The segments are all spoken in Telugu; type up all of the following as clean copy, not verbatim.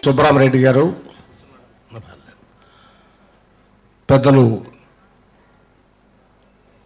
సుబ్రహ్మరెడ్డి గారు, పెద్దలు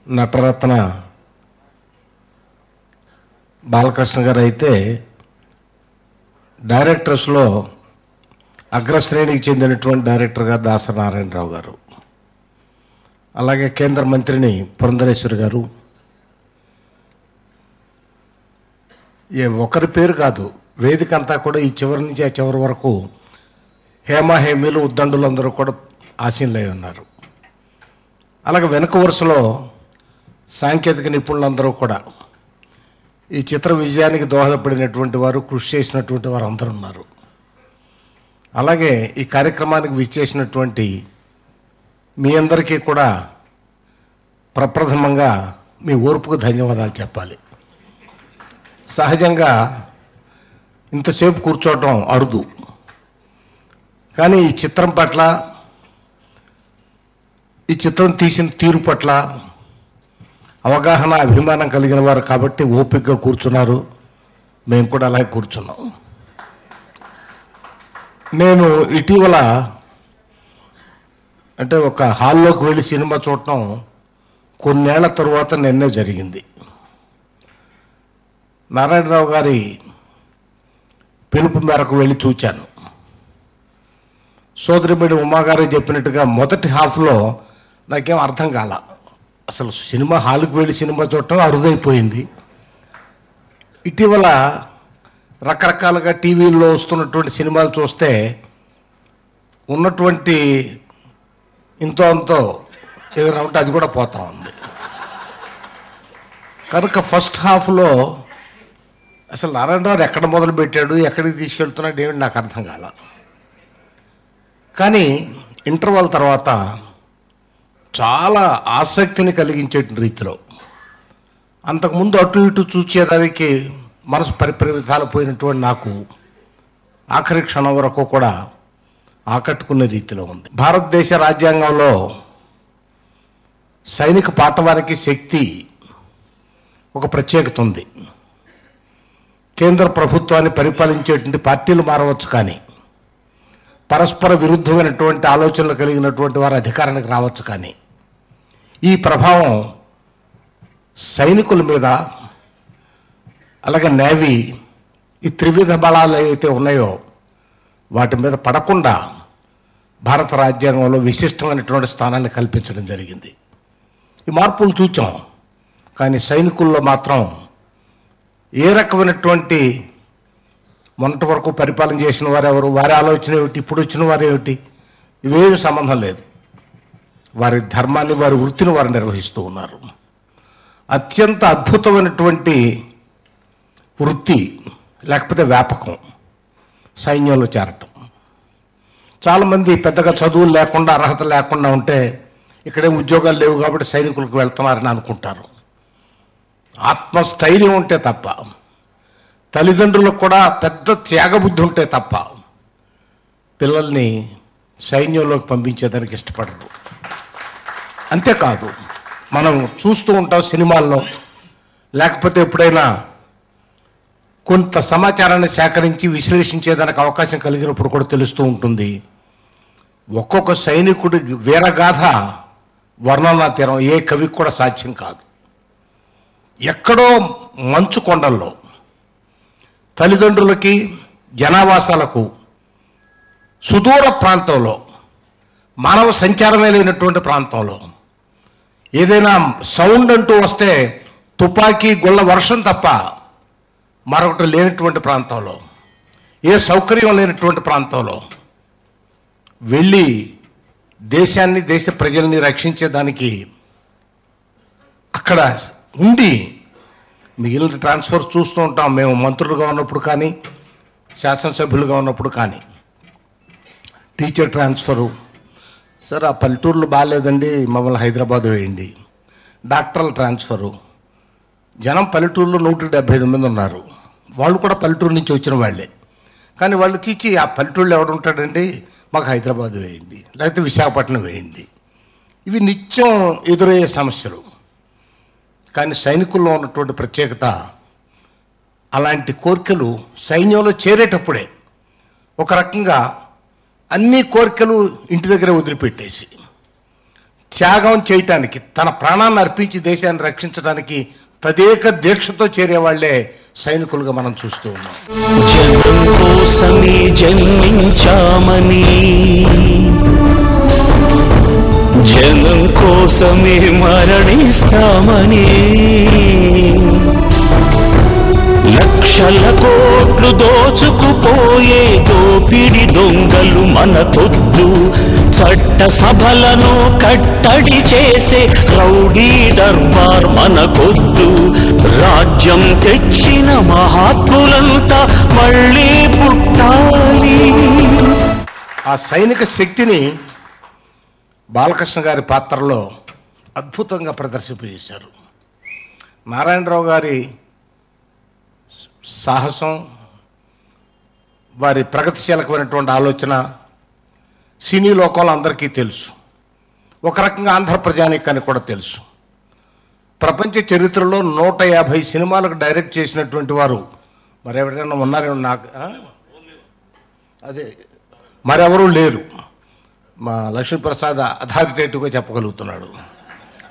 నటరత్న బాలకృష్ణ గారు అయితే డైరెక్టర్స్లో అగ్రశ్రేణికి చెందినటువంటి డైరెక్టర్ గారు దాసరి నారాయణరావు గారు, అలాగే కేంద్ర మంత్రిని పురంధరేశ్వరి గారు, ఒకరి పేరు కాదు, వేదిక అంతా కూడా ఈ చివరి నుంచి ఆ చివరి వరకు హేమహేమీలు ఉద్దండులు అందరూ కూడా ఆశీనులై ఉన్నారు. అలాగే వెనుక వరుసలో సాంకేతిక నిపుణులందరూ కూడా ఈ చిత్ర విజయానికి దోహదపడినటువంటి వారు, కృషి చేసినటువంటి వారు అందరూ ఉన్నారు. అలాగే ఈ కార్యక్రమానికి విచ్చేసినటువంటి మీ అందరికీ కూడా ప్రప్రథమంగా మీ ఓర్పుకు ధన్యవాదాలు చెప్పాలి. సహజంగా ఇంతసేపు కూర్చోవటం అరుదు, కానీ ఈ చిత్రం పట్ల, ఈ చిత్రం తీసిన తీరు పట్ల అవగాహన, అభిమానం కలిగిన వారు కాబట్టి ఓపికగా కూర్చున్నారు. మేము కూడా అలాగే కూర్చున్నాం. నేను ఇటీవల అంటే ఒక హాల్లోకి వెళ్ళి సినిమా చూడటం కొన్నేళ్ల తరువాత నిన్నే జరిగింది. నారాయణరావు గారి పిలుపు మేరకు వెళ్ళి చూచాను. సోదరిబడి ఉమాగారు చెప్పినట్టుగా మొదటి హాఫ్లో నాకేం అర్థం కాల. అసలు సినిమా హాల్కి వెళ్ళి సినిమా చూడటం అరుదైపోయింది. ఇటీవల రకరకాలుగా టీవీల్లో వస్తున్నటువంటి సినిమాలు చూస్తే ఉన్నటువంటి ఇంతో అంతో ఏదైనా ఉంటే అది కూడా పోతా ఉంది. కనుక ఫస్ట్ హాఫ్లో అసలు నారాయణరావు ఎక్కడ మొదలుపెట్టాడు, ఎక్కడికి తీసుకెళ్తున్నాడు ఏమిటి నాకు అర్థం కాల. కానీ ఇంటర్వల్ తర్వాత చాలా ఆసక్తిని కలిగించే రీతిలో, అంతకుముందు అటు ఇటు చూసేదానికి మనసు పరిపరివిధాలు పోయినటువంటి నాకు ఆఖరి క్షణం వరకు కూడా ఆకట్టుకునే రీతిలో ఉంది. భారతదేశ రాజ్యాంగంలో సైనిక పాఠవానికి శక్తి ఒక ప్రత్యేకత ఉంది. కేంద్ర ప్రభుత్వాన్ని పరిపాలించేటువంటి పార్టీలు మారవచ్చు, కానీ పరస్పర విరుద్ధమైనటువంటి ఆలోచనలు కలిగినటువంటి వారు అధికారానికి రావచ్చు, కానీ ఈ ప్రభావం సైనికుల మీద, అలాగే నేవీ, ఈ త్రివిధ బలాలు ఏవైతే ఉన్నాయో వాటి మీద పడకుండా భారత రాజ్యాంగంలో విశిష్టమైనటువంటి స్థానాన్ని కల్పించడం జరిగింది. ఈ మార్పులు చూచాం, కానీ సైనికుల్లో మాత్రం ఏ రకమైనటువంటి మొన్నటి వరకు పరిపాలన చేసిన వారు ఎవరు, వారి ఆలోచన ఏమిటి, ఇప్పుడు వచ్చిన వారు ఏమిటి, ఇవేమి సంబంధం లేదు. వారి ధర్మాన్ని, వారి వృత్తిని వారు నిర్వహిస్తూ ఉన్నారు. అత్యంత అద్భుతమైనటువంటి వృత్తి లేకపోతే వ్యాపకం సైన్యంలో చేరటం. చాలామంది పెద్దగా చదువులు లేకుండా, అర్హత లేకుండా ఉంటే ఇక్కడే ఉద్యోగాలు లేవు కాబట్టి సైనికులకు వెళ్తున్నారని అనుకుంటారు. ఆత్మస్థైర్యం ఉంటే తప్ప, తల్లిదండ్రులకు కూడా పెద్ద త్యాగబుద్ధి ఉంటే తప్ప పిల్లల్ని సైన్యంలోకి పంపించేదానికి ఇష్టపడరు. అంతేకాదు, మనం చూస్తూ ఉంటాం సినిమాల్లో, లేకపోతే ఎప్పుడైనా కొంత సమాచారాన్ని సేకరించి విశ్లేషించేదానికి అవకాశం కలిగినప్పుడు కూడా తెలుస్తూ ఉంటుంది. ఒక్కొక్క సైనికుడి వీరగాథ వర్ణనాతీరం, ఏ కవికి కూడా సాధ్యం కాదు. ఎక్కడో మంచు కొండల్లో తల్లిదండ్రులకి, జనావాసాలకు సుదూర ప్రాంతంలో, మానవ సంచారమే లేనటువంటి ప్రాంతంలో ఏదైనా సౌండ్ అంటూ వస్తే తుపాకీ గుళ్ళ వర్షం తప్ప మరొకటి లేనటువంటి ప్రాంతంలో, ఏ సౌకర్యం లేనటువంటి ప్రాంతంలో వెళ్ళి దేశాన్ని, దేశ ప్రజల్ని రక్షించేదానికి అక్కడ ఉండి మిగిలిన ట్రాన్స్ఫర్ చూస్తూ ఉంటాం. మేము మంత్రులుగా ఉన్నప్పుడు కానీ, శాసనసభ్యులుగా ఉన్నప్పుడు కానీ, టీచర్ ట్రాన్స్ఫరు, సార్ ఆ పల్లెటూరులో బాగాలేదండి మమ్మల్ని హైదరాబాద్ వేయండి. డాక్టర్ల ట్రాన్స్ఫరు, జనం పల్లెటూరులో 175 మంది ఉన్నారు, వాళ్ళు కూడా పల్లెటూరు నుంచి వచ్చిన వాళ్ళే, కానీ వాళ్ళు తీసి ఆ పల్లెటూరులో ఎవడు ఉంటాడండి, మాకు హైదరాబాద్ వేయండి, లేకపోతే విశాఖపట్నం వేయండి. ఇవి నిత్యం ఎదురయ్యే సమస్యలు. కానీ సైనికుల్లో ఉన్నటువంటి ప్రత్యేకత, అలాంటి కోరికలు సైన్యంలో చేరేటప్పుడే ఒక రకంగా అన్ని కోరికలు ఇంటి దగ్గర వదిలిపెట్టేసి త్యాగం చేయటానికి, తన ప్రాణాన్ని అర్పించి దేశాన్ని రక్షించడానికి తదేక దీక్షతో చేరేవాళ్లే సైనికులుగా మనం చూస్తూ ఉన్నాం. జనం కోసమే జన్మించామని, జనం కోసమే మరణిస్తామని, లక్షల కోట్లు దోచుకుపోయే దోపిడి దొంగలు మనకొద్దు, చట్ట సభలను కట్టడి చేసే రౌడీ దర్బార్ మనకొద్దు, రాజ్యం తెచ్చిన మహాత్ములంతా మళ్ళీ పుట్టాలి. ఆ సైనిక శక్తిని బాలకృష్ణ గారి పాత్రలో అద్భుతంగా ప్రదర్శింపజేశారు. నారాయణరావు గారి సాహసం, వారి ప్రగతిశీలకమైనటువంటి ఆలోచన సినీ లోకంలో అందరికీ తెలుసు. ఒక రకంగా ఆంధ్ర ప్రజానీకానికి కూడా తెలుసు. ప్రపంచ చరిత్రలో 150 సినిమాలకు డైరెక్ట్ చేసినటువంటి వారు మరెవరైనా ఉన్నారేమో నాకు అదే మరెవరూ లేరు. మా లక్ష్మీప్రసాద్ అథారిటేటివ్గా చెప్పగలుగుతున్నాడు.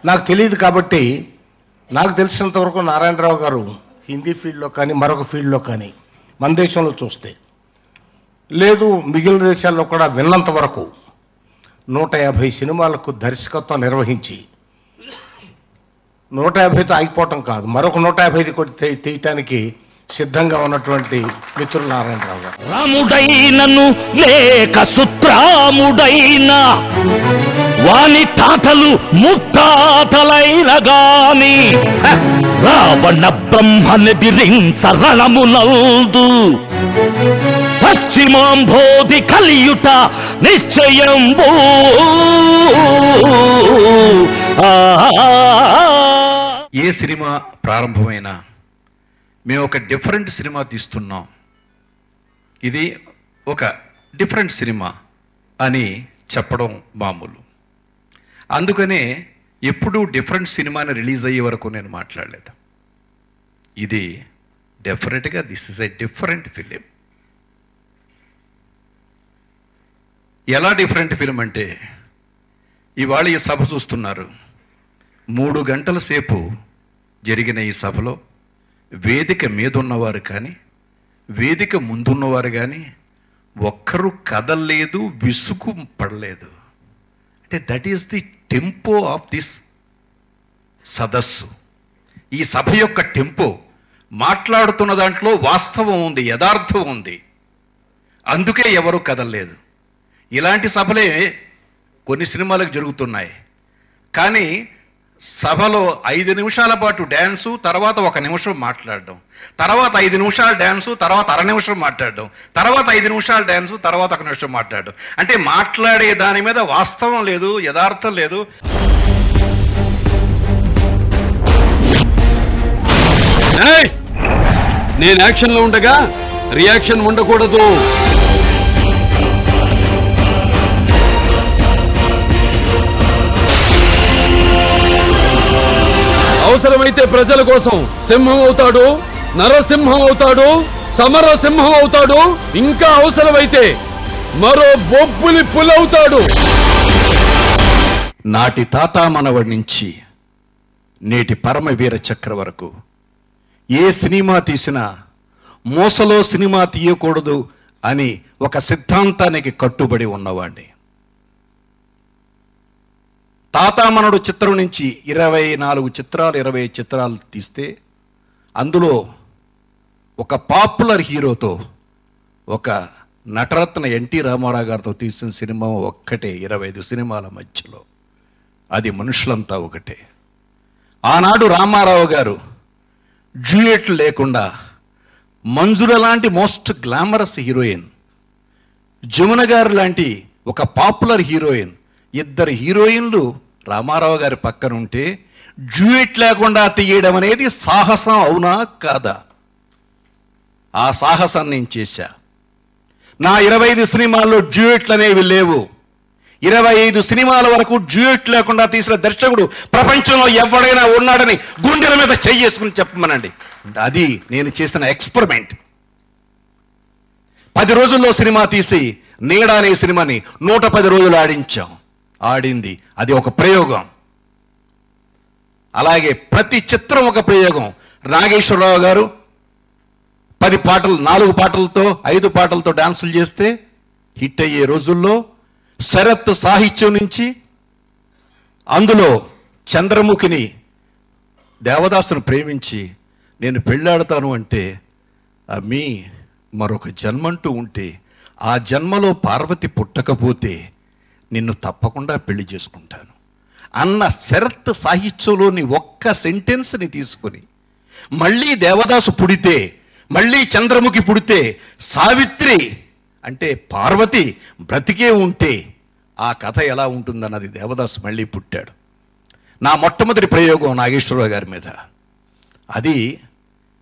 నాకు తెలియదు కాబట్టి నాకు తెలిసినంతవరకు నారాయణరావు గారు హిందీ ఫీల్డ్లో కానీ మరొక ఫీల్డ్లో కానీ మన దేశంలో చూస్తే లేదు, మిగిలిన దేశాల్లో కూడా విన్నంత వరకు 150 సినిమాలకు దర్శకత్వం నిర్వహించి 150తో ఆగిపోవటం కాదు, మరొక 150 కూడా తీయటానికి సిద్ధంగా ఉన్నటువంటి మిత్రులు నారాయణరావు గారు. రాముడైనను లేక సుత్రాముడైన వాని తాతలు ముత్తాతలైన గాని రావణ బ్రహ్మనెదిరించ రణమునందు పశ్చిమాంబోధి కలియుట నిశ్చయంబు. ఏ సినిమా ప్రారంభమైనా మేము ఒక డిఫరెంట్ సినిమా తీస్తున్నాం, ఇది ఒక డిఫరెంట్ సినిమా అని చెప్పడం మామూలు. అందుకనే ఎప్పుడూ డిఫరెంట్ సినిమాని రిలీజ్ అయ్యే వరకు నేను మాట్లాడలేదు. ఇది డెఫినెట్గా this is a different film. ఎలా డిఫరెంట్ ఫిలిం అంటే, ఇవాళ ఈ సభ చూస్తున్నారు, 3 గంటల సేపు జరిగిన ఈ సభలో వేదిక మీదున్నవారు కానీ వేదిక ముందున్నవారు కానీ ఒక్కరు కదలలేదు, విసుగు పడలేదు. అంటే that is the tempo of this సదస్సు. ఈ సభ యొక్క టెంపో, మాట్లాడుతున్న దాంట్లో వాస్తవం ఉంది, యథార్థం ఉంది, అందుకే ఎవరు కదలలేదు. ఇలాంటి సభలే కొన్ని సినిమాలకు జరుగుతున్నాయి. కానీ సభలో 5 నిమిషాల పాటు డ్యాన్సు, తర్వాత 1 నిమిషం మాట్లాడడం, తర్వాత 5 నిమిషాలు డ్యాన్సు, తర్వాత అర నిమిషం మాట్లాడడం, తర్వాత 5 నిమిషాలు డ్యాన్సు, తర్వాత 1 నిమిషం మాట్లాడడం. అంటే మాట్లాడే దాని మీద వాస్తవం లేదు, యథార్థం లేదు. నేను యాక్షన్లో ఉండగా రియాక్షన్ ఉండకూడదు. అవసరమైతే ప్రజల కోసం సింహం అవుతాడు, నరసింహం అవుతాడు, సమరసింహం అవుతాడు, ఇంకా అవసరమైతే మరో బొబ్బులి పులవుతాడు. నాటి తాత మనవడి నుంచి నేటి పరమవీర చక్ర వరకు ఏ సినిమా తీసినా మోసలో సినిమా తీయకూడదు అని ఒక సిద్ధాంతానికి కట్టుబడి ఉన్నవాడిని. తాతామనుడు చిత్రం నుంచి 24 చిత్రాలు 25 చిత్రాలు తీస్తే అందులో ఒక పాపులర్ హీరోతో, ఒక నటరత్న ఎన్టీ రామారావు గారితో తీసిన సినిమా ఒక్కటే 25 సినిమాల మధ్యలో. అది మనుషులంతా ఒకటే. ఆనాడు రామారావు గారు డ్యూయెట్లు లేకుండా మంజుల లాంటి మోస్ట్ గ్లామరస్ హీరోయిన్, జమున గారు లాంటి ఒక పాపులర్ హీరోయిన్, 2 హీరోయిన్లు రామారావు గారి పక్కన ఉంటే డ్యూయెట్ లేకుండా తీయడం అనేది సాహసం అవునా కాదా? ఆ సాహసాన్ని నేను చేశా. నా 25 సినిమాల్లో డ్యూయెట్లు అనేవి లేవు. 25 సినిమాల వరకు డ్యూయెట్ లేకుండా తీసిన దర్శకుడు ప్రపంచంలో ఎవడైనా ఉన్నాడని గుండెల మీద చెయ్యేసుకుని చెప్పమనండి. అది నేను చేసిన ఎక్స్పెరిమెంట్. 10 రోజుల్లో సినిమా తీసి నీడ అనే సినిమాని 110 రోజులు ఆడించాం. ఆడింది అది ఒక ప్రయోగం. అలాగే ప్రతి చిత్రం ఒక ప్రయోగం. నాగేశ్వరరావు గారు 10 పాటలు 4 పాటలతో 5 పాటలతో డాన్సులు చేస్తే హిట్ అయ్యే రోజుల్లో శరత్ సాహిత్యం నుంచి అందులో చంద్రముఖిని దేవదాసును ప్రేమించి నేను పెళ్ళాడతాను అంటే అమ్మీ మరొక జన్మంటూ ఉంటే ఆ జన్మలో పార్వతి పుట్టకపోతే నిన్ను తప్పకుండా పెళ్లి చేసుకుంటాను అన్న శరత్ సాహిత్యంలోని ఒక్క సెంటెన్స్ని తీసుకొని మళ్ళీ దేవదాసు పుడితే, మళ్ళీ చంద్రముఖి పుడితే, సావిత్రి అంటే పార్వతి బ్రతికే ఉంటే ఆ కథ ఎలా ఉంటుందన్నది దేవదాసు మళ్ళీ పుట్టాడు. నా మొట్టమొదటి ప్రయోగం నాగేశ్వరరావు గారి మీద. అది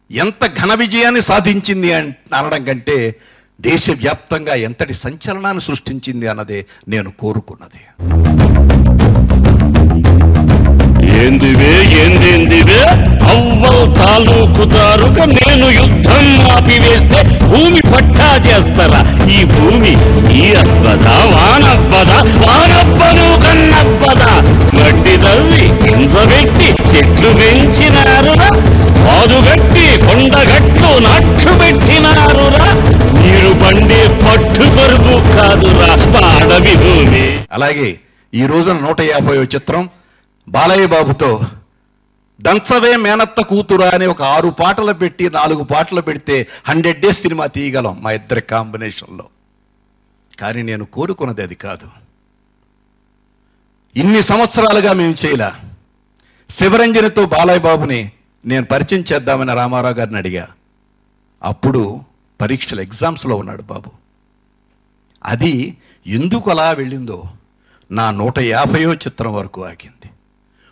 ఎంత ఘన విజయాన్ని సాధించింది అనడం కంటే దేశవ్యాప్తంగా ఎంతటి సంచలనాన్ని సృష్టించింది అన్నదే నేను కోరుకున్నది. ఏందివే ఏందేందివే అవ్వల్ తాలూకుదారుగా నేను యుద్ధం ఆపివేస్తే భూమి పట్టా చేస్తారా? ఈ భూమి ఈ అబ్బదా వానబ్బదా, వానబ్బను కన్నబ్బదా? మట్టి తవ్వి గింజబెట్టి చెట్లు పెంచినారురా, పాదుగట్టి కొండగట్లు నాట్లు పెట్టినారురా. నీరు పండే పట్టు కొరుగు కాదురా పాడవి భూమి. అలాగే ఈ రోజున 150వ చిత్రం బాలయ్య బాబుతో దంచవే మేనత్త కూతురా అని ఒక 6 పాటలు పెట్టి 4 పాటలు పెడితే 100 days సినిమా తీయగలం మా ఇద్దరి కాంబినేషన్లో. కానీ నేను కోరుకున్నది అది కాదు. ఇన్ని సంవత్సరాలుగా మేము చేయలే. శివరంజనితో బాలయ్య బాబుని నేను పరిచయం చేద్దామని రామారావు గారిని అడిగా. అప్పుడు పరీక్షలు ఎగ్జామ్స్లో ఉన్నాడు బాబు. అది ఎందుకు అలా వెళ్ళిందో నా 150వ చిత్రం వరకు ఆగింది.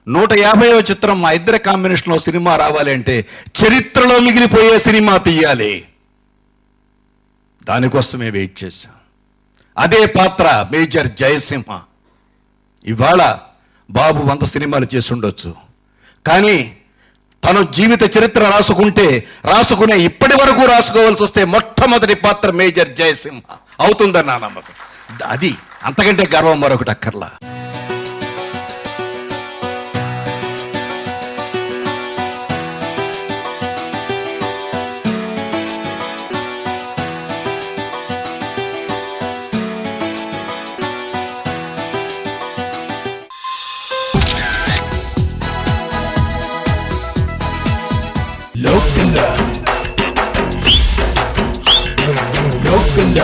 150వ చిత్రం మా ఇద్దరి కాంబినేషన్లో సినిమా రావాలి అంటే చరిత్రలో మిగిలిపోయే సినిమా తీయాలి. దానికోసమే వెయిట్ చేశాం. అదే పాత్ర మేజర్ జయసింహ. ఇవాళ బాబు 100 సినిమాలు చేసి ఉండొచ్చు, కానీ తను జీవిత చరిత్ర రాసుకునే ఇప్పటి వరకు రాసుకోవాల్సి వస్తే మొట్టమొదటి పాత్ర మేజర్ జయసింహ అవుతుందని నా నమ్మకం. అది అంతకంటే గర్వం మరొకటి అక్కర్లా. Local